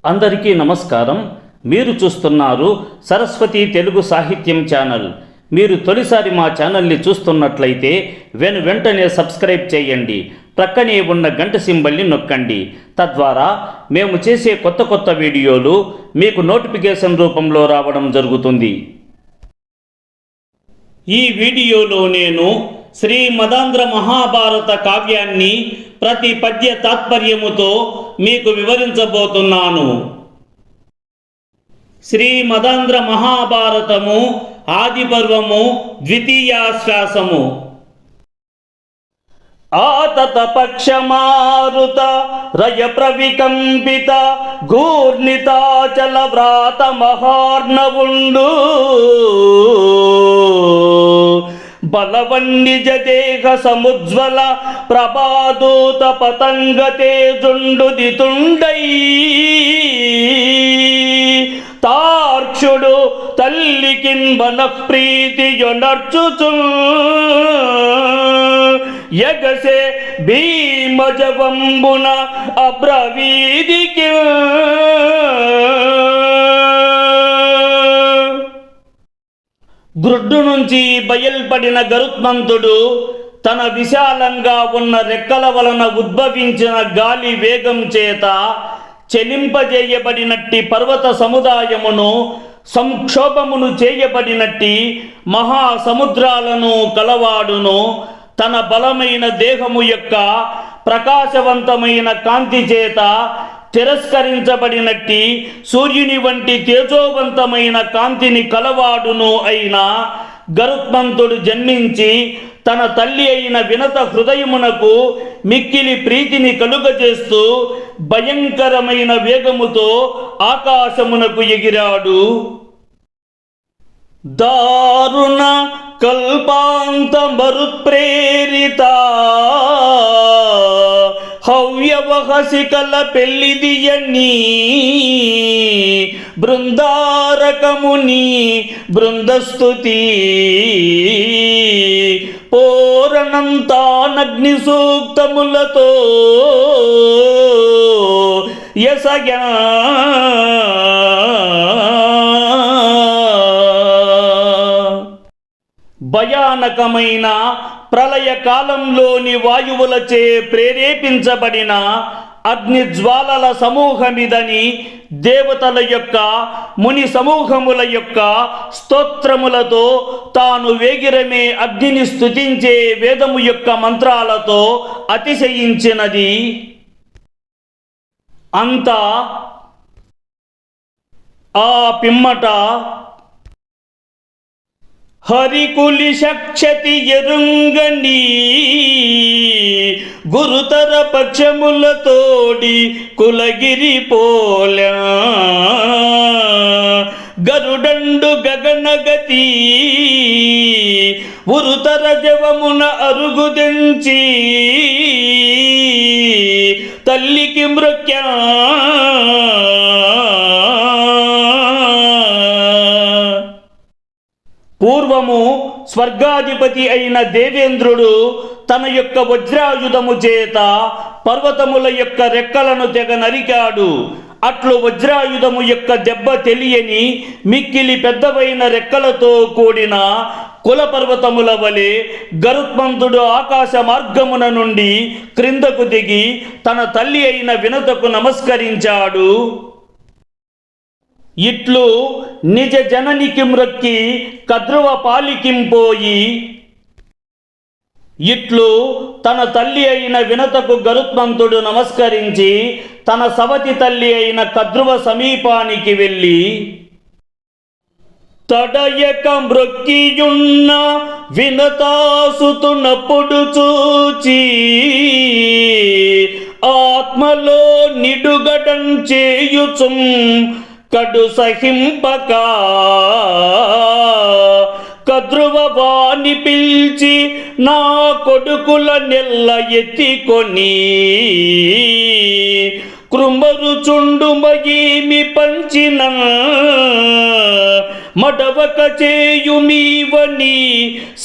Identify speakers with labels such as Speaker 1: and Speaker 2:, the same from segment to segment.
Speaker 1: అందరికీ నమస్కారం. మీరు చూస్తున్నారు సరస్వతి తెలుగు సాహిత్యం ఛానల్. మీరు తొలిసారి మా ఛానల్ని చూస్తున్నట్లయితే వెంటనే సబ్స్క్రైబ్ చేయండి. ప్రక్కనే ఉన్న గంట సింబల్ని నొక్కండి. తద్వారా మేము చేసే కొత్త వీడియోలు మీకు నోటిఫికేషన్ రూపంలో రావడం జరుగుతుంది. ఈ వీడియోలో నేను శ్రీ మదాంధ్ర మహాభారత కావ్యాన్ని ప్రతి పద్య తాత్పర్యముతో మీకు వివరించబోతున్నాను. శ్రీ మదాంధ్ర మహాభారతము ఆది పర్వము ద్వితీయాశ్వాసము. ఆతత పక్షమారుత రయ ప్రవికంపిత గూర్ణితాచల వ్రాత మహార్ణవుండు బలవన్నిజ దేహ సముజ్వల ప్రభాదూత పతంగ తేజుండు దితుండై తార్క్షుడు తల్లికిన్ మనఃప్రీతి యొనర్చుచు యగసే భీమజవంబున అబ్రవీదికి గ్రుడ్డు నుంచి బయల్పడిన గరుత్మంతుడు తన విశాలంగా ఉన్న రెక్కల వలన ఉద్భవించిన గాలి వేగం చేత చెలింపజేయబడినట్టి పర్వత సముదాయమును సంక్షోభమును చేయబడినట్టి మహాసముద్రాలను కలవాడును తన బలమైన దేహము యొక్క ప్రకాశవంతమైన కాంతి చేత తిరస్కరించబడినట్టి సూర్యుని వంటి తేజోవంతమైన కాంతిని కలవాడును అయిన గరుత్మంతుడు జన్మించి తన తల్లి అయిన వినత హృదయమునకు మిక్కిలి ప్రీతిని కలుగజేస్తూ భయంకరమైన వేగముతో ఆకాశమునకు ఎగిరాడు. దారుణ కల్పాంత మరుత్ప్రేరిత హవ్యవహసికల పెళ్లిదియని బృందారకముని బృందస్తుతి పోరణంతానగ్ని సూక్తములతో యసగా భయానకమైన ప్రళయ కాలంలోని వాయువులచే ప్రేరేపించబడిన అగ్నిజ్వాలల సమూహమిదని దేవతల యొక్క ముని సమూహముల యొక్క స్తోత్రములతో తాను వేగిరమే అగ్నిని స్తుతించే వేదము యొక్క మంత్రాలతో అతిశయించినది. అంతా ఆ పిమ్మట హరికులి శక్షతి ఎరుంగని గురుతర పక్షములతోడి కులగిరి పోలా గరుడండు గగనగతి ఉరుతర జవమున అరుగుదెంచి తల్లికి మృక్యా పూర్వము స్వర్గాధిపతి అయిన దేవేంద్రుడు తన యొక్క వజ్రాయుధము చేత పర్వతముల యొక్క రెక్కలను తెగ నరికాడు. అట్లు వజ్రాయుధము యొక్క దెబ్బ తెలియని మిక్కిలి పెద్దవైన రెక్కలతో కూడిన కుల పర్వతముల వలె గరుత్మంతుడు ఆకాశ మార్గమున నుండి క్రిందకు దిగి తన తల్లి అయిన వినతకు నమస్కరించాడు. ఇట్లు నిజ జననికి మ్రొక్కి కద్రువ పాలికింపోయి ఇట్లు తన తల్లి అయిన వినతకు గరుత్మంతుడు నమస్కరించి తన సవతి తల్లి అయిన కద్రువ సమీపానికి వెళ్ళి తడయక మ్రొక్కియున్న వినతాసుతునప్పుడు చూచి ఆత్మలో నిడుగడం చేయుచుం కడు సహింపక కద్రువవాని పిల్చి నా కొడుకుల నెల్ల ఎత్తికొని కృంబరుచుండు మయీమి పంచిన మడవక చేయుమీవని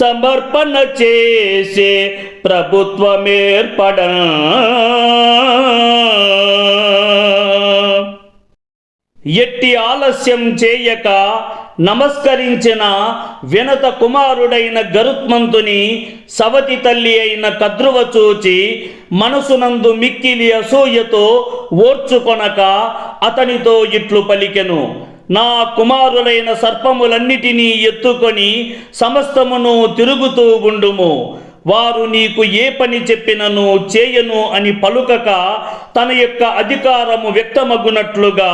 Speaker 1: సమర్పణ చేసే ప్రభుత్వమేర్పడ ఎట్టి ఆలస్యం చేయక నమస్కరించిన వినత కుమారుడైన గరుత్మంతుని సవతి తల్లి అయిన కద్రువ చూచి మనసునందు మిక్కిలి అసూయతో ఓర్చుకొనక అతనితో ఇట్లు పలికెను: నా కుమారులైన సర్పములన్నిటినీ ఎత్తుకొని సమస్తమును తిరుగుతూ ఉండుము. వారు నీకు ఏ పని చెప్పినను చేయను అని పలుకక తన యొక్క అధికారము వ్యక్తమగునట్లుగా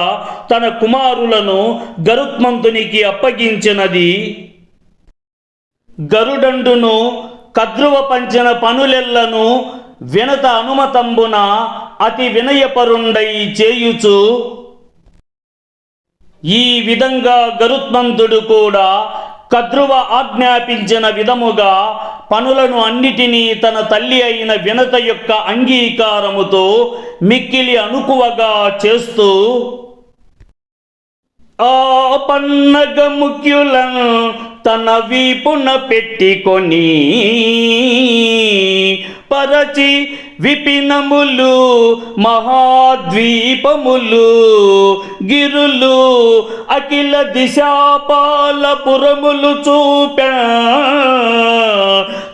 Speaker 1: తన కుమారులను గరుత్మంతునికి అప్పగించినది. గరుడండును కద్రువ పంచిన పనులెల్లను వినత అనుమతంబున అతి వినయపరుండై చేయుచు, ఈ విధంగా గరుత్మంతుడు కూడా కద్రువ ఆజ్ఞాపించిన విధముగా పనులను అన్నిటినీ తన తల్లి అయిన వినత యొక్క అంగీకారముతో మిక్కిలి అనుకువగా చేస్తూ, ఆ పన్నగ ముఖ్యులను తన వీపున పెట్టుకొని పరచి విపినములు మహాద్వీపములు గిరులు అఖిల దిశాపాలపురములు చూపా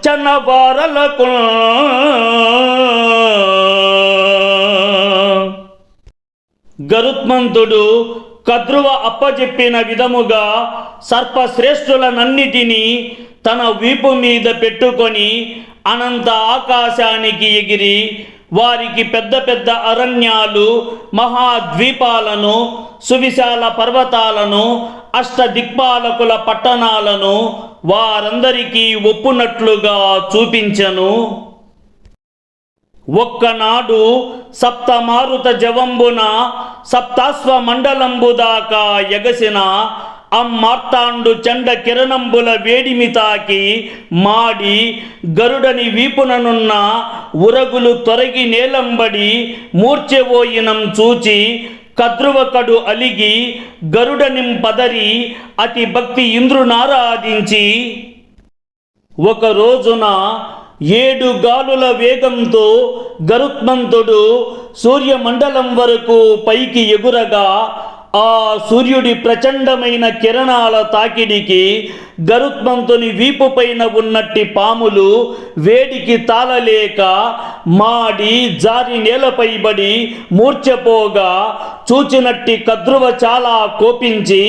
Speaker 1: చనవారలకు. గరుత్మంతుడు కద్రువ అప్పచెప్పిన విధముగా సర్పశ్రేష్ఠులనన్నిటినీ తన వీపు మీద పెట్టుకొని అనంత ఆకాశానికి ఎగిరి వారికి పెద్ద పెద్ద అరణ్యాలు, మహాద్వీపాలను, సువిశాల పర్వతాలను, అష్టదిక్పాలకుల పట్టణాలను వారందరికీ ఒప్పునట్లుగా చూపించెను. ఒక్కనాడు సప్తమారుత జవంబున సప్తాశ్వ మండలంబు దాకా ఎగసిన అమ్మార్తాండు చండ కిరణంబుల వేడిమి తాకి మాడి గరుడని వీపుననున్న ఉరగులు తొరగి నేలంబడి మూర్చెవోయినం చూచి కద్రువకడు అలిగి గరుడనిం పదరి అతి భక్తి ఇంద్రునారాధించి ఒక రోజున 7 గాలుల వేగంతో గరుత్మంతుడు సూర్యమండలం వరకు పైకి ఎగురగా ఆ సూర్యుడి ప్రచండమైన కిరణాల తాకిడికి గరుత్మంతుని వీపు పైన ఉన్నట్టి పాములు వేడికి తాళలేక మాడి జారి నేలపైబడి మూర్ఛపోగా చూచినట్టి కద్రువ చాలా కోపించి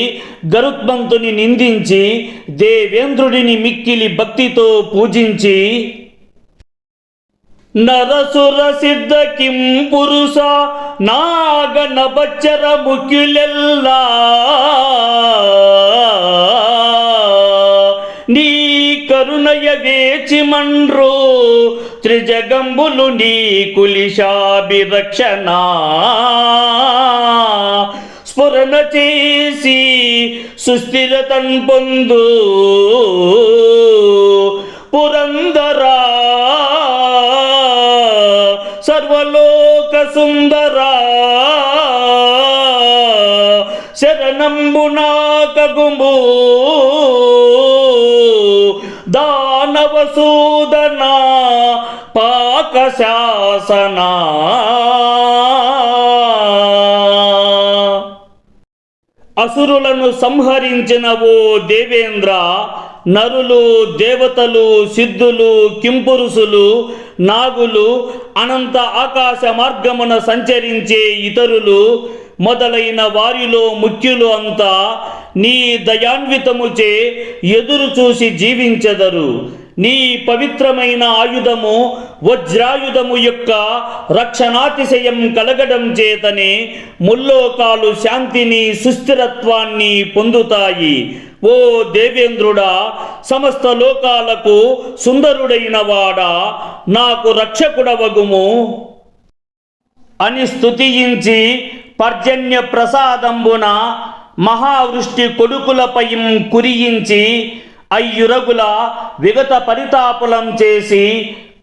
Speaker 1: గరుత్మంతుని నిందించి దేవేంద్రుడిని మిక్కిలి భక్తితో పూజించి, నరసుర సిద్ధ కిం పురుష నాగ నబచ్చర ముఖ్యులెల్లా నీ కరుణయ వేచి మండ్రు త్రిజగంబులు నీ కులిశాభిరక్షణ స్ఫురణ చేసి సుస్థిరతన్ పొందు పురందరా సర్వలోక సుందరా శరణంబునాకగుము దానవసూదన పాకశాసన. అసురులను సంహరించిన ఓ దేవేంద్ర, నరులు, దేవతలు, సిద్ధులు, కింపురుషులు, నాగులు, అనంత ఆకాశ మార్గమున సంచరించే ఇతరులు మొదలైన వారిలో ముఖ్యులు అంతా నీ దయాన్వితముచే ఎదురు చూసి జీవించెదరు. నీ పవిత్రమైన ఆయుధము వజ్రాయుధము యొక్క రక్షణాతిశయం కలగడం చేతనే ముల్లోకాలు శాంతిని, సుస్థిరత్వాన్ని పొందుతాయి. ఓ దేవేంద్రుడా, సమస్త లోకాలకు సుందరుడైన వాడా, నాకు రక్షకుడవగుము అని స్తుతించి పర్జన్య ప్రసాదంబున మహావృష్టి కొడుకులపై కురించి అయ్యురగుల విగత పరితాపులం చేసి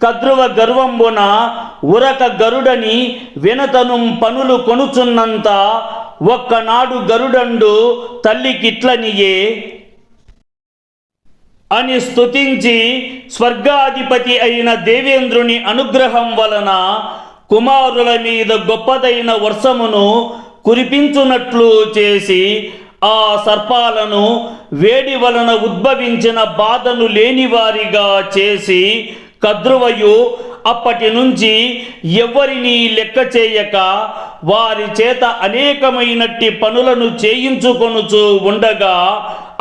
Speaker 1: కద్రువ గర్వంబున ఉరక గరుడని వినతను పనులు కొనుచున్నంత ఒక్కనాడు గరుడండు తల్లికిట్లనియే అని స్తుతించి స్వర్గాధిపతి అయిన దేవేంద్రుని అనుగ్రహం వలన కుమారుల మీద గొప్పదైన వర్షమును కురిపించునట్లు చేసి ఆ సర్పాలను వేడి వలన ఉద్భవించిన బాధను లేనివారిగా చేసి కద్రువయు అప్పటి నుంచి ఎవ్వరినీ లెక్క చేయక వారి చేత అనేకమైనట్టి పనులను చేయించుకొనుచూ ఉండగా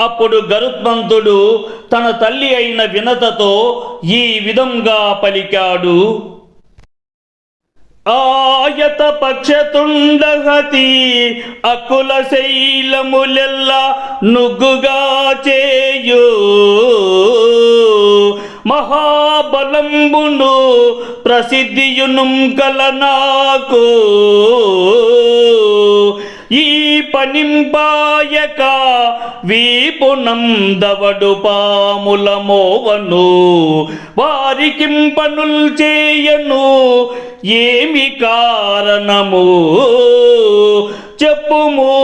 Speaker 1: అప్పుడు గరుత్మంతుడు తన తల్లి అయిన వినతతో ఈ విధంగా పలికాడు. ఆయత పక్షతుండహతి అకుల శైలములెల్ల నుగ్గుగా చేయు మహాబలంబును ప్రసిద్ధియునుం కల నాకు ఈ పనింపాయక వీపునం దవడు పాముల మోవను వారికిం పనుల్ చేయను ఏమి కారణము చెప్పుము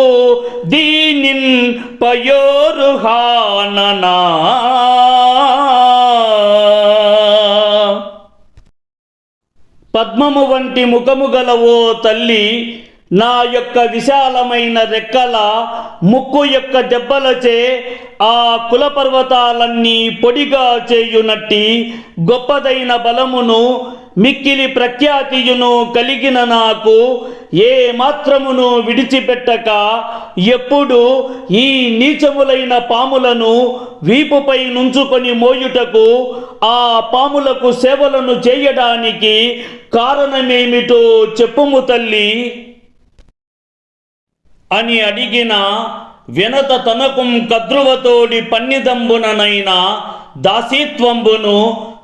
Speaker 1: దీనిన్ పయోరుహాననా. పద్మము వంటి ముఖము గల ఓ తల్లి, నా యొక్క విశాలమైన రెక్కల ముక్కు యొక్క దెబ్బలచే ఆ కులపర్వతాలన్నీ పొడిగా చేయునట్టి గొప్పదైన బలమును మిక్కిలి ప్రఖ్యాతియును కలిగిన నాకు ఏ మాత్రమును విడిచిపెట్టక ఎప్పుడు ఈ నీచములైన పాములను వీపుపై నుంచుకొని మోయుటకు ఆ పాములకు సేవలను చేయడానికి కారణమేమిటో చెప్పుము తల్లి అని అడిగిన వినత తనకుం కద్రువతోడి పన్నిదంబుననైన దాసీత్వంబును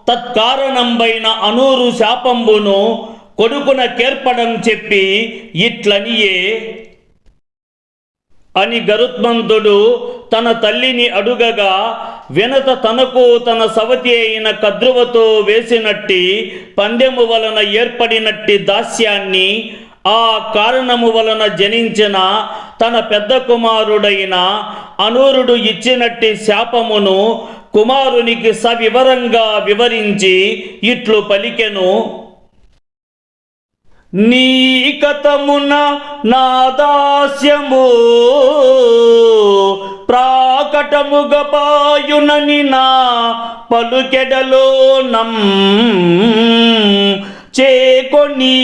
Speaker 1: తత్కారణంబైన అనూరు శాపంబును కొడుకున కేర్పడం చెప్పి ఇట్లనియే అని గరుత్మంతుడు తన తల్లిని అడుగగా వినత తనకు తన సవతి అయిన కద్రువతో వేసినట్టి పందెము వలన ఏర్పడినట్టి దాస్యాన్ని ఆ కారణము వలన జనించిన తన పెద్ద కుమారుడైన అనూరుడు ఇచ్చినట్టి శాపమును కుమారునికి సవివరంగా వివరించి ఇట్లు పలికెను. నీ కథమున నా దాస్యము ప్రాకటముగ పాయునని నా పలుకెడలో చేకొని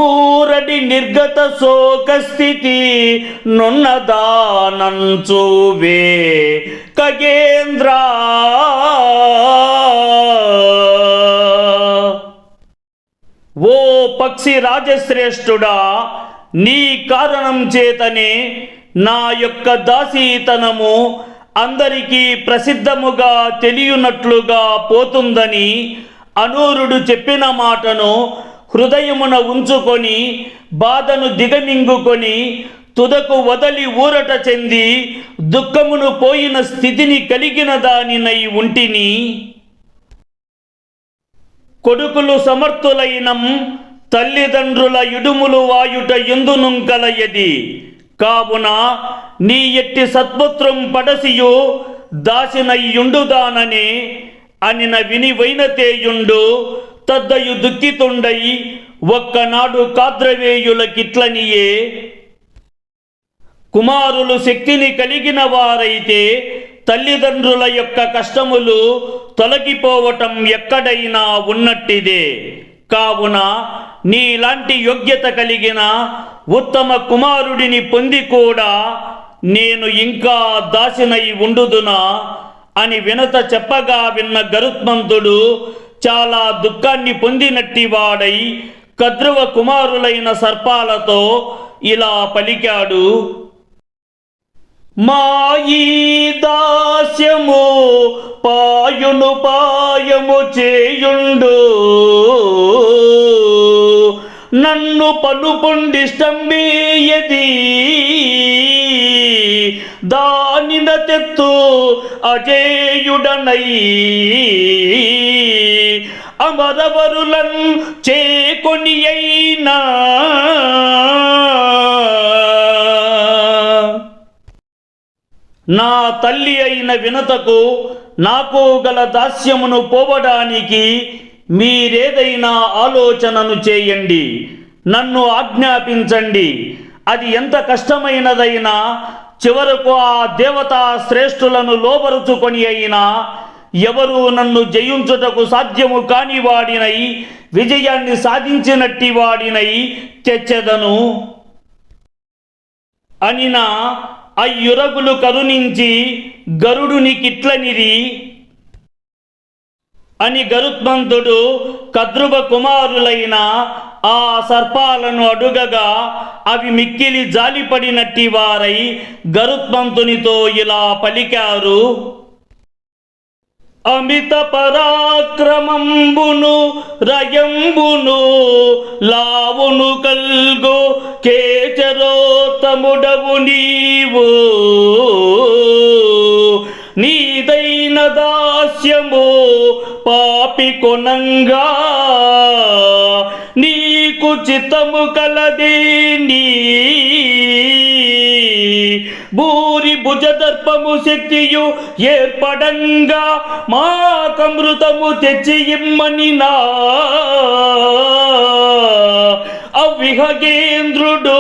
Speaker 1: ఊరడి నిర్గత శోక స్థితి నున్నదానంచువే ఖగేంద్ర. ఓ పక్షి రాజశ్రేష్ఠుడా, నీ కారణం చేతనే నా యొక్క దాసీతనము అందరికీ ప్రసిద్ధముగా తెలియనట్లుగా పోతుందని అనూరుడు చెప్పిన మాటను హృదయమున ఉంచుకొని బాధను దిగమింగుకొని తుదకు వదలి ఊరట చెంది దుఃఖమును పోయిన స్థితిని కలిగిన దానినై ఉంటిని. కొడుకులు సమర్థులైనం తల్లిదండ్రుల ఇడుములు వాయుట ఎందును కలయది. కావున నీ ఎట్టి సత్పుత్రం పడసియు దాసినయ్యుండుదాననే అనిన విని వైనతేయుండు తద్దయు దుఃఖితుండై ఒక్కనాడు కాద్రవేయులకిట్లనియే కుమారులు శక్తిని కలిగిన వారైతే తల్లిదండ్రుల యొక్క కష్టములు తొలగిపోవటం ఎక్కడైనా ఉన్నట్టిదే. కావున నీలాంటి యోగ్యత కలిగిన ఉత్తమ కుమారుడిని పొంది కూడా నేను ఇంకా దాసినై ఉండుదునా అని వినత చెప్పగా విన్న గరుత్మంతుడు చాలా దుఃఖాన్ని పొందినట్టి వాడై కద్రువ కుమారులైన సర్పాలతో ఇలా పలికాడు. మాయీ దాస్యము పాయును పాయము చేయుండు నన్ను పలుపుండిష్టంబేయది దానిన తెత్తు అజేయుడనై అమరవరులన్ చేకొని అయినా నా తల్లి అయిన వినతకు నాకు గల దాస్యమును పోవడానికి మీరేదైనా ఆలోచనను చేయండి, నన్ను ఆజ్ఞాపించండి అది ఎంత కష్టమైనదైనా చివరకు ఆ దేవతా శ్రేష్ఠులను లోబరుచుకొని అయినా ఎవరు నన్ను జయించుటకు సాధ్యము కాని వాడినై విజయాన్ని సాధించినట్టి వాడినై తెచ్చెదను అనిన అయ్యురగులు కరుణించి గరుడునికిట్లనిరి అని గరుత్మంతుడు కద్రువ కుమారులైన ఆ సర్పాలను అడుగగా అవి మిక్కిలి జాలిపడినట్టి వారై గరుత్మంతునితో ఇలా పలికారు: అమిత పరాక్రమంబును రయంబును లావును కల్గో కేచరోత్తముడవు నీవు, నీదైన దాస్యము పాపి కొనంగా నీకు చిత్తము కలదేని, భూరి భుజదర్పము శక్తియు ఏర్పడంగా మాకమృతము తెచ్చి ఇమ్మని నా అవిహగేంద్రుడు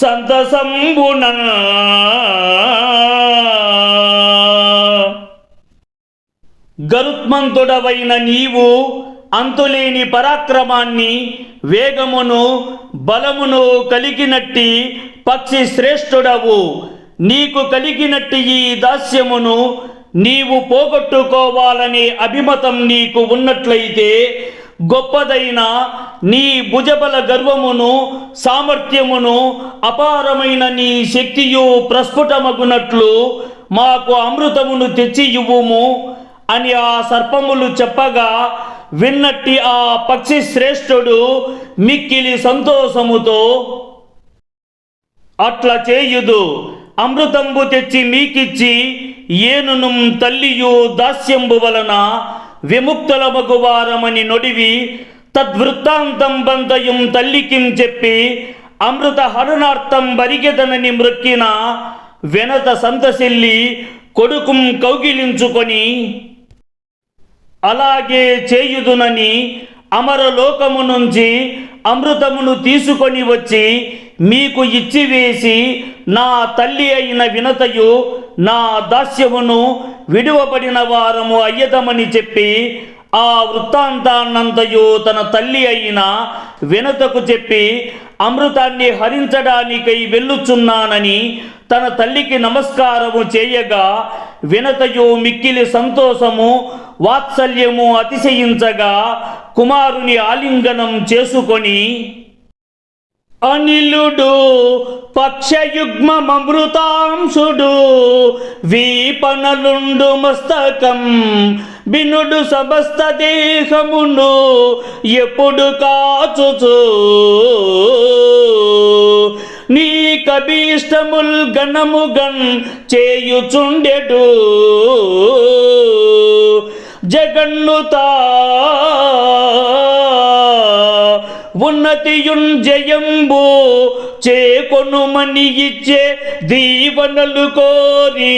Speaker 1: సంతసంబున. గరుత్మంతుడవైన నీవు అంతులేని పరాక్రమాన్ని వేగమును బలమును కలిగినట్టి పక్షి శ్రేష్ఠుడవు. నీకు కలిగినట్టి ఈ దాస్యమును నీవు పోగొట్టుకోవాలనే అభిమతం నీకు ఉన్నట్లయితే గొప్పదైన నీ భుజబల గర్వమును సామర్థ్యమును అపారమైన నీ శక్తియు ప్రస్ఫుటమగునట్లు మాకు అమృతమును తెచ్చి ఇవ్వుము అని ఆ సర్పములు చెప్పగా విన్నట్టి ఆ పక్షి శ్రేష్ఠుడు మిక్కిలి సంతోషముతో అట్లా చేయుదు, అమృతంబు తెచ్చి మీకిచ్చి ఏనును తల్లియు దాస్యంబు వలన విముక్తులమగువారమని నొడివి తద్వృత్తాంతం బంతయం తల్లికిం చెప్పి అమృత హరణార్థం బరిగెదనని మ్రొక్కిన వెనత సంతసిల్లి కొడుకుం కౌగిలించుకొని అలాగే చేయుదునని అమరలోకము నుంచి అమృతమును తీసుకొని వచ్చి మీకు ఇచ్చివేసి నా తల్లి అయిన వినతయు నా దాస్యమును విడువబడిన వారము అయ్యదమని చెప్పి ఆ వృత్తాంతాన్నంతయు తన తల్లి అయిన వినతకు చెప్పి అమృతాన్ని హరించడానికై వెళ్ళుచున్నానని తన తల్లికి నమస్కారము చేయగా వినతయు మిక్కిలి సంతోషము వాత్సల్యము అతిశయించగా కుమారుని ఆలింగనం చేసుకొని అనిలుడు పక్షయుగ్మమృతాంశుడు వీపనలుండు మస్తకం బినుడు సమస్త దేహమును ఎప్పుడు కాచుచు నీ కభీష్టముల్ గణముగన్ చేయుచుండెడు జగన్నుతా ఉన్నతియున్ జయంబు చేకొనుమని ఇచ్చే దీవనలు కోరి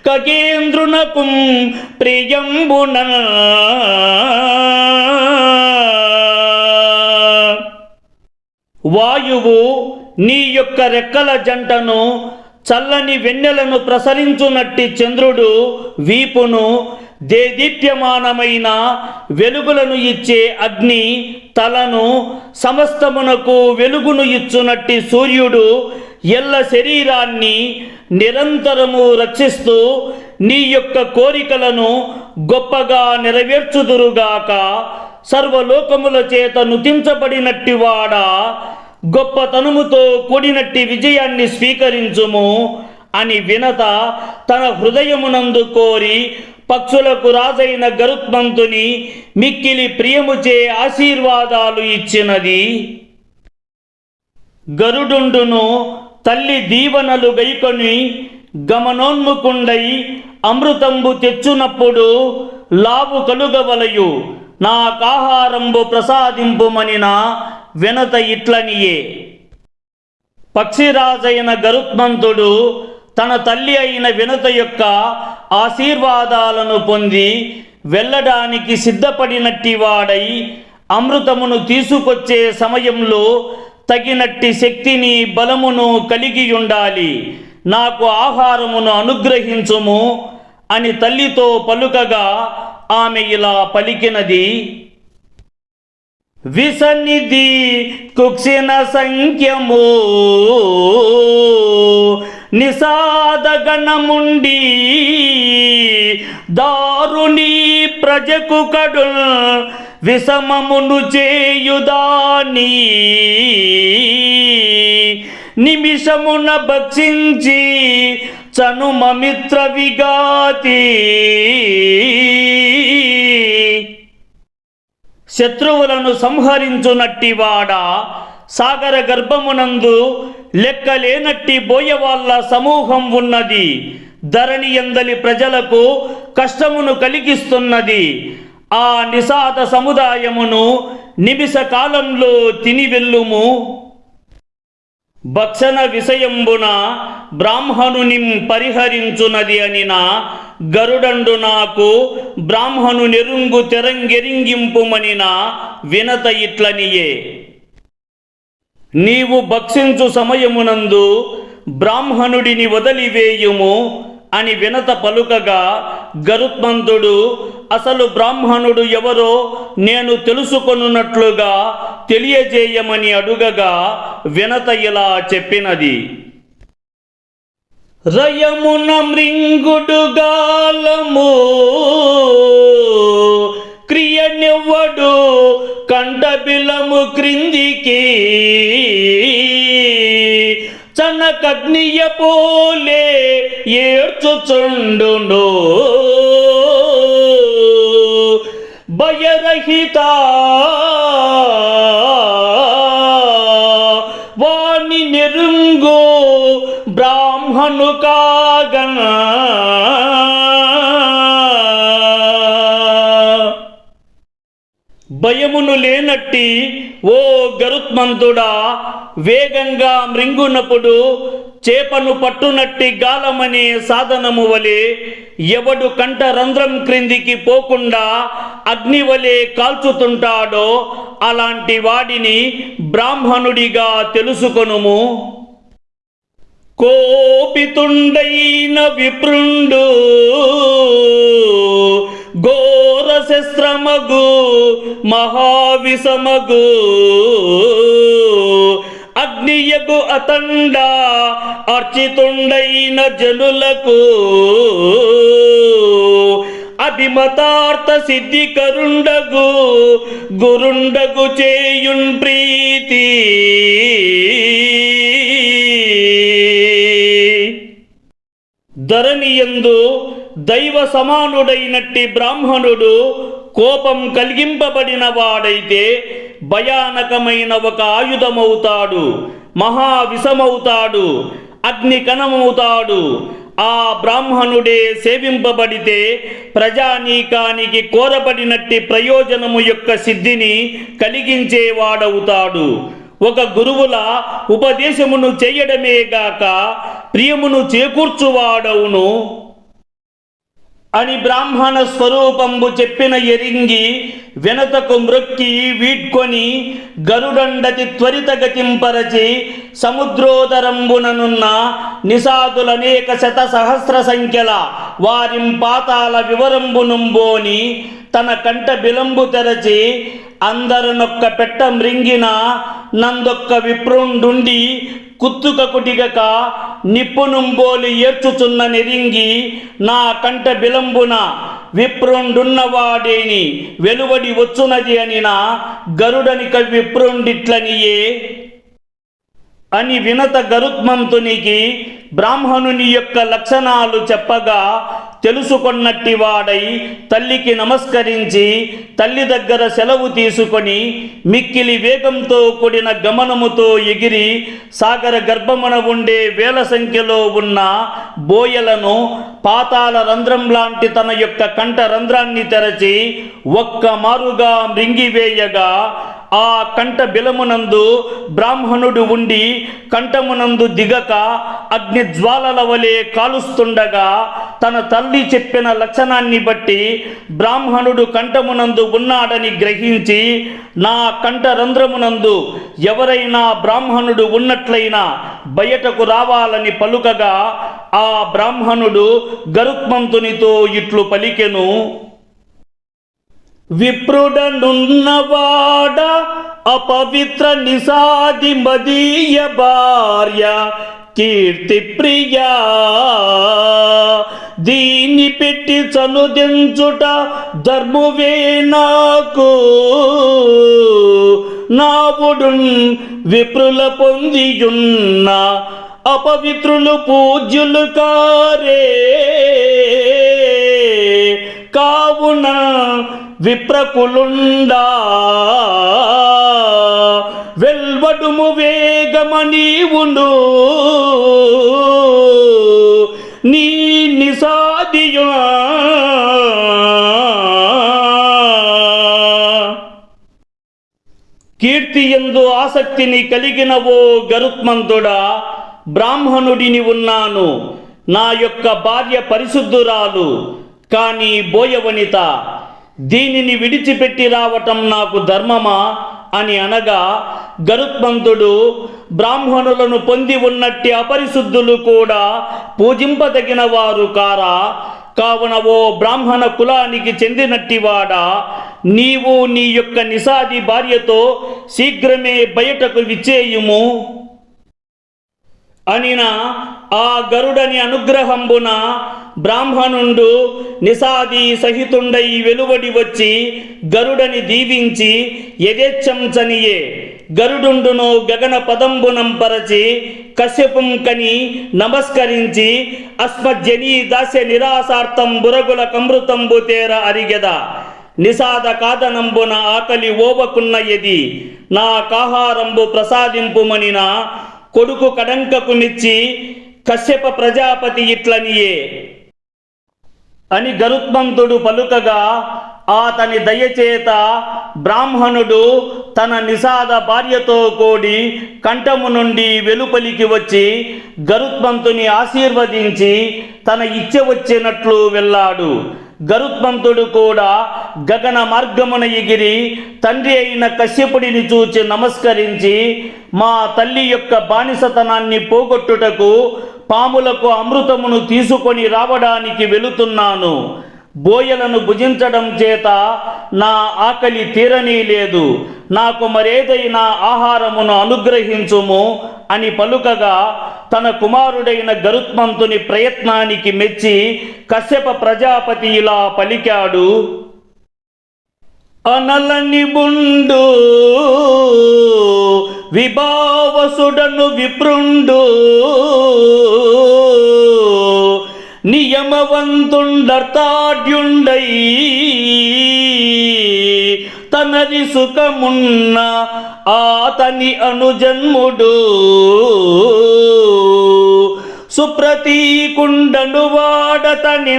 Speaker 1: ఖగేంద్రునకు ప్రియంబున వాయువు నీ యొక్క రెక్కల జంటను చల్లని వెన్నెలను ప్రసరించునట్టి చంద్రుడు వీపును దేదీప్యమానమైన వెలుగులను ఇచ్చే అగ్ని తలను సమస్తమునకు వెలుగును ఇచ్చునట్టి సూర్యుడు ఎల్ల శరీరాన్ని నిరంతరము రక్షిస్తూ నీ యొక్క కోరికలను గొప్పగా నెరవేర్చుదురుగాక. సర్వలోకముల చేత నుతించబడినట్టివాడా గొప్పతనముతో కూడినట్టి విజయాన్ని స్వీకరించుము అని వినత తన హృదయమునందు కోరి పక్షులకు రాజైన గరుత్మంతుని మిక్కిలి ప్రియముచే ఆశీర్వాదాలు ఇచ్చినది. గరుడుండును తల్లి దీవనలు గైకొని గమనోన్ముకుండై అమృతంబు తెచ్చునప్పుడు లావు కలుగవలయు నాకాహారంబు ప్రసాదింపుమనిన వినత ఇట్లనియే. పక్షిరాజైన గరుత్మంతుడు తన తల్లి అయిన వినత యొక్క ఆశీర్వాదాలను పొంది వెళ్ళడానికి సిద్ధపడినట్టి వాడై అమృతమును తీసుకొచ్చే సమయంలో తగినట్టి శక్తిని బలమును కలిగి ఉండాలి. నాకు ఆహారమును అనుగ్రహించుము అని తల్లితో పలుకగా ఆమె ఇలా పలికినది. విసన్నిధి కుక్షిన సంఖ్యము నిసాదగణముండి దారుని ప్రజకు కడు విషమమును చేయుదాని నిమిషమున భక్షించి చనుమమిత్ర విగాతి. శత్రువులను సంహరించునట్టివాడా, సాగర గర్భమునందు లెక్కలేనట్టి బోయవాళ్ళ సమూహం ఉన్నది. ధరణి యందలి ప్రజలకు కష్టమును కలిగిస్తున్నది. ఆ నిషాద సముదాయమును నిమిష కాలంలో తినివెల్లుము. భక్షణ విషయంబున బ్రాహ్మణుని పరిహరించునది అనిన గరుడండు నాకు బ్రాహ్మణు నెరుంగు తెరంగెరింగింపుమనిన వినత ఇట్లనియే. నీవు భక్షించు సమయమునందు బ్రాహ్మణుడిని వదిలివేయుము అని వినత పలుకగా గరుత్మంతుడు అసలు బ్రాహ్మణుడు ఎవరో నేను తెలుసుకొనున్నట్లుగా తెలియజేయమని అడుగగా వినత ఇలా చెప్పినది. రయమున మృంగుడు గాలము క్రియనెవ్వడు కంఠబిలము క్రిందికి చనకగ్నియ పోలే ఏడ్చుచుండును భయరహిత వాణి నెరుంగు బ్రాహ్మణు కాగన. భయమును లేనట్టి ఓ గరుత్మంతుడా, వేగంగా మృంగునప్పుడు చేపను పట్టునట్టి గాలమనే సాధనము వలె ఎవడు కంఠ రంధ్రం క్రిందికి పోకుండా అగ్ని వలె కాల్చుతుంటాడో అలాంటి వాడిని బ్రాహ్మణుడిగా తెలుసుకొనుము. కోపితుండైన విప్రుండు ఘోర శస్త్రమగు మహావిషమగు అగ్నియగు అతండ అర్చితుండైన జనులకు అభిమతార్థ సిద్ధికరుండగు గురుండగు చేయున్ ప్రీతి. ధరణియందు దైవ సమానుడైనట్టి బ్రాహ్మణుడు కోపం కలిగింపబడిన వాడైతే భయానకమైన ఒక ఆయుధమవుతాడు, మహావిషమవుతాడు, అగ్ని కణమవుతాడు. ఆ బ్రాహ్మణుడే సేవింపబడితే ప్రజానీకానికి కోరబడినట్టి ప్రయోజనము యొక్క సిద్ధిని కలిగించేవాడవుతాడు. ఒక గురువుల ఉపదేశమును చేయడమే గాక ప్రియమును చేకూర్చువాడవును అని బ్రాహ్మణ స్వరూపంబు చెప్పిన ఎరింగి వినతకు మ్రొక్కి వీడ్కొని గరుడండతి త్వరితగతింపరచి సముద్రోదరంబుననున్న నిషాదులనేక శత సహస్ర సంఖ్యల వారిం పాతాల వివరంబునుంబోని తన కంట బిలంబు తెరచి అందరనొక్క పెట్ట మృంగిన నందొక్క విప్రుండుండి కుత్తుకకుటిగక నిప్పునుంబోలి ఏర్చుచున్న నెరింగి నా కంట బిలంబున విప్రుండున్నవాడేని వెలువడి వచ్చునది అనిన గరుడనిక విప్రుండిట్లనియే అని వినత గరుత్మంతునికి బ్రాహ్మణుని యొక్క లక్షణాలు చెప్పగా తెలుసుకొన్నట్టి వాడై తల్లికి నమస్కరించి తల్లి దగ్గర సెలవు తీసుకొని మిక్కిలి వేగంతో కూడిన గమనముతో ఎగిరి సాగర గర్భమున ఉండే వేల సంఖ్యలో ఉన్న బోయలను పాతాల రంధ్రం లాంటి తన యొక్క కంఠ రంధ్రాన్ని తెరచి ఒక్క మారుగా మృంగివేయగా ఆ కంఠ బిలమునందు బ్రాహ్మణుడు ఉండి కంఠమునందు దిగక అగ్ని జ్వాలల వలె కాలుస్తుండగా తన తల్లి చెప్పిన లక్షణాన్ని బట్టి బ్రాహ్మణుడు కంఠమునందు ఉన్నాడని గ్రహించి నా కంఠ రంధ్రమునందు ఎవరైనా బ్రాహ్మణుడు ఉన్నట్లయినా బయటకు రావాలని పలుకగా ఆ బ్రాహ్మణుడు గరుత్మంతునితో ఇట్లు పలికెను: విప్రుడనున్నవాడ అపవిత్ర నిసాది మదీయ భార్య కీర్తి ప్రియా, దీన్ని పెట్టి చనుదించుట ధర్మువే నాకు, నావుడున్ విప్రుల పొందియున్న అపవిత్రులు పూజ్యులు కారే, కావున విప్రకులుండా వెల్వడుము వేగమని ఉండు, నీ నిసాదియు కీర్తియందు ఆసక్తిని కలిగిన ఓ గరుత్మంతుడా, బ్రాహ్మణుడిని ఉన్నాను. నా యొక్క భార్య పరిశుద్ధురాలు, కానీ బోయవనిత. దీనిని విడిచిపెట్టి రావటం నాకు ధర్మమా అని అనగా గరుత్మంతుడు, బ్రాహ్మణులను పొంది ఉన్నట్టి అపరిశుద్ధులు కూడా పూజింపదగిన వారు కారా? కావున ఓ బ్రాహ్మణ కులానికి చెందినట్టివాడా, నీవు నీ యొక్క నిసాది భార్యతో శీఘ్రమే బయటకు విచ్చేయుము అనిన ఆ గరుడని అనుగ్రహంబున బ్రాహ్మణుండు నిసాది సహితుండై వెలువడి వచ్చి గరుడని దీవించి యథేచ్ఛంచనియే గరుడుండును గగన పదంబునంపరచి కశ్యపం కని నమస్కరించి అస్మజ్జనీ దాస్య నిరాసార్థం బురగుల కమృతంబు తేర అరిగెద, నిసాద కాదనంబున ఆకలి ఓవకున్న ఎది, నా కాహారంబు ప్రసాదింపుమనిన కొడుకు కడంకకు మెచ్చి కశ్యప ప్రజాపతి ఇట్లనియే అని గరుత్మంతుడు పలుకగా, అతని దయచేత బ్రాహ్మణుడు తన నిసాద భార్యతో కూడి కంఠము నుండి వెలుపలికి వచ్చి గరుత్మంతుని ఆశీర్వదించి తన ఇచ్చ వచ్చినట్లు వెళ్ళాడు. గరుత్మంతుడు కూడా గగన మార్గమున ఎగిరి తండ్రి అయిన కశ్యపుడిని చూచి నమస్కరించి, మా తల్లి యొక్క బానిసతనాన్ని పోగొట్టుటకు పాములకు అమృతమును తీసుకొని రావడానికి వెళుతున్నాను. బోయలను భుజించడం చేత నా ఆకలి తీరనీ లేదు, నాకు మరేదైనా ఆహారమును అనుగ్రహించుము అని పలుకగా, తన కుమారుడైన గరుత్మంతుని ప్రయత్నానికి మెచ్చి కశ్యప ప్రజాపతి ఇలా పలికాడు: అనలని బుండు విభావసుడను విప్రుండు, నియమవంతుండర్తాడ్యుండై తనది సుఖమున్న ఆతని అనుజన్ముడు, సుప్రతీకుండను వాడతని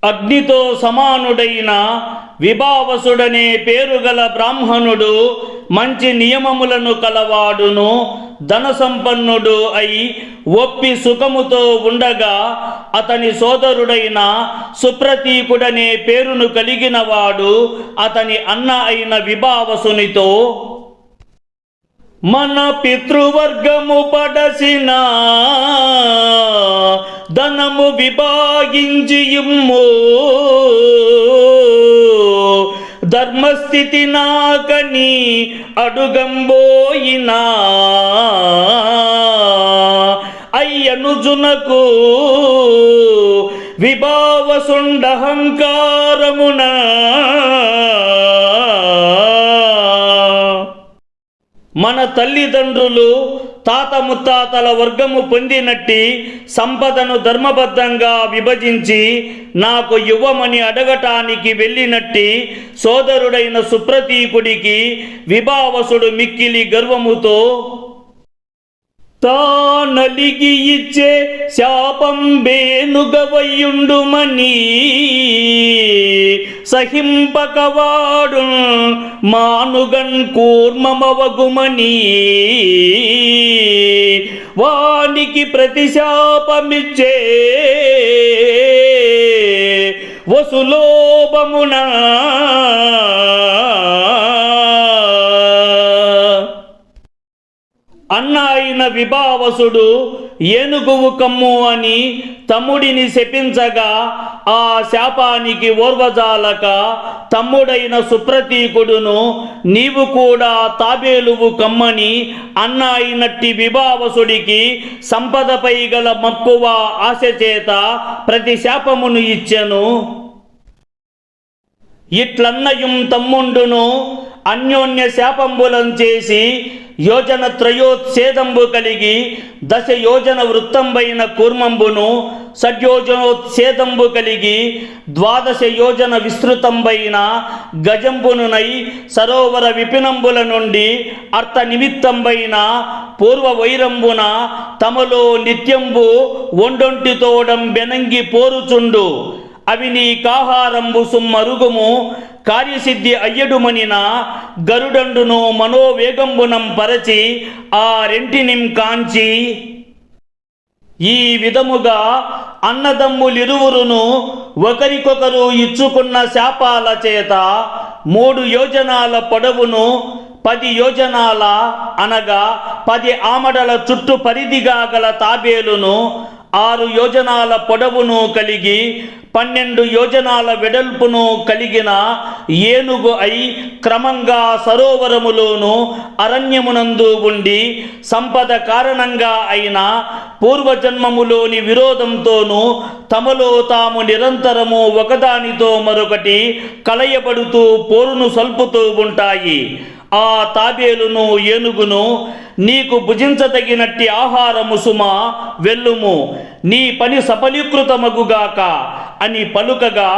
Speaker 1: అగ్నితో సమానుడైన విభావసుడనే పేరుగల బ్రాహ్మణుడు మంచి నియమములను కలవాడును ధన సంపన్నుడు అయి ఒప్పి సుఖముతో ఉండగా, అతని సోదరుడైన సుప్రతీకుడనే పేరును కలిగినవాడు అతని అన్న అయిన విభావసునితో, మన పితృవర్గము పడసిన ధనము విభాగించి ఇమ్ము, ధర్మస్థితి నాకని అడుగంబోయినా అయ్యనుజునకు విభావసుండహంకారమున మన తల్లిదండ్రులు తాత ముత్తాతల వర్గము పొందినట్టి సంపదను ధర్మబద్ధంగా విభజించి నాకు ఇవ్వమని అడగటానికి వెళ్ళినట్టి సోదరుడైన సుప్రతీకుడికి విభావసుడు మిక్కిలి గర్వముతో, తానలిగి ఇచ్చే శాపం బేనుగవయ్యుండుమని సహింపకవాడు మానుగన్ కూర్మమవగుమని వానికి ప్రతిశాపమిచ్చే వసులోభమున అన్న అయిన విభావసుడు ఏనుగువు కమ్ము అని తమ్ముడిని శపించగా ఆ శాపానికి ఓర్వజాలక తమ్ముడైన సుప్రతీకుడును నీవు కూడా తాబేలువు కమ్మని అన్న అయినట్టి విభావసుడికి సంపదపై గల మక్కువ ఆశ చేత ప్రతి శాపమును ఇచ్చెను. ఇట్లన్నయం తమ్ముండును అన్యోన్య శాపంబులం చేసి యోజన త్రయోచ్ఛేదంబు కలిగి 10 యోజన వృత్తంబైన కూర్మంబును షడ్యోజనోచ్ఛేదంబు కలిగి 12 యోజన విస్తృతంబైన గజంబునునై సరోవర విపినంబుల నుండి అర్థ నిమిత్తంబైన పూర్వ వైరంబున తమలో నిత్యంబు ఒండొంటితోడం బెనంగి పోరుచుండు. అవి నీ కాహారంబు సుమ్మరుగుము కార్యసిద్ధి అయ్యడుమనిన గరుడండును మనోవేగంబునం పరచి ఆ రెంటినిం కాంచి ఈ విధముగా అన్నదమ్ములిరువురును ఒకరికొకరు ఇచ్చుకున్న శాపాల చేత 3 యోజనాల పొడవును 10 యోజనాల అనగా 10 ఆమడల చుట్టూ పరిధిగా గల తాబేలును 6 యోజనాల పొడవును కలిగి 12 యోజనాల వెడల్పును కలిగిన ఏనుగు అయి క్రమంగా సరోవరములోను అరణ్యమునందు ఉండి సంపద కారణంగా అయిన పూర్వజన్మములోని విరోధంతోనూ తమలో తాము నిరంతరము ఒకదానితో మరొకటి కలయబడుతూ పోరును సల్పుతూ ఉంటాయి. ఆ తాబేలును ఏనుగును నీకు భుజించదగినట్టి ఆహారము సుమా వెళ్ళుము, నీ పని సఫలీకృతమగుగాక అని పలుకగా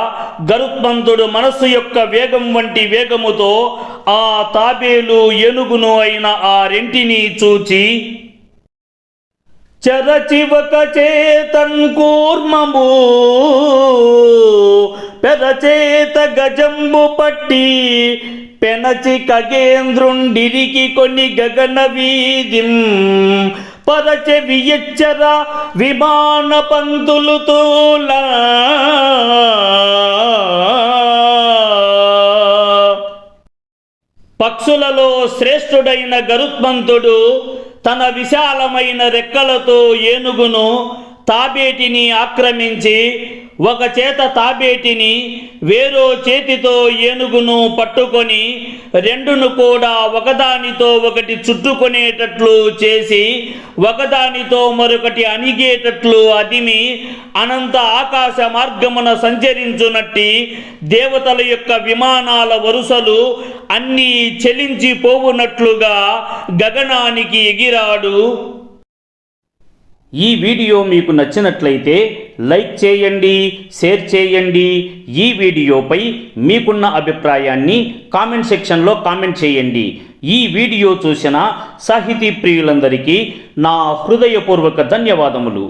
Speaker 1: గరుత్మంతుడు మనస్సు యొక్క వేగం వంటి వేగముతో ఆ తాబేలు ఏనుగును అయిన ఆ రెంటిని చూచి చరచివక చేతన్ కూర్మము పెరచేత గజంబు పట్టి పెనచి ఖగేంద్రుండిరికి కొన్ని గగన వీధిం పరచె వియచ్చర విమాన పంతులు తూల పక్షులలో శ్రేష్ఠుడైన గరుత్మంతుడు తన విశాలమైన రెక్కలతో ఏనుగును తాబేటిని ఆక్రమించి ఒక చేత తాబేటిని వేరో చేతితో ఏనుగును పట్టుకొని రెండును కూడా ఒకదానితో ఒకటి చుట్టుకునేటట్లు చేసి ఒకదానితో మరొకటి అణిగేటట్లు అదిమి అనంత ఆకాశ మార్గమున సంచరించునట్టి దేవతల యొక్క విమానాల వరుసలు అన్నీ చెలించిపోవునట్లుగా గగనానికి ఎగిరాడు. ఈ వీడియో మీకు నచ్చినట్లయితే లైక్ చేయండి, షేర్ చేయండి. ఈ వీడియోపై మీకున్న అభిప్రాయాన్ని కామెంట్ సెక్షన్లో కామెంట్ చేయండి. ఈ వీడియో చూసిన సాహితీ ప్రియులందరికీ నా హృదయపూర్వక ధన్యవాదములు.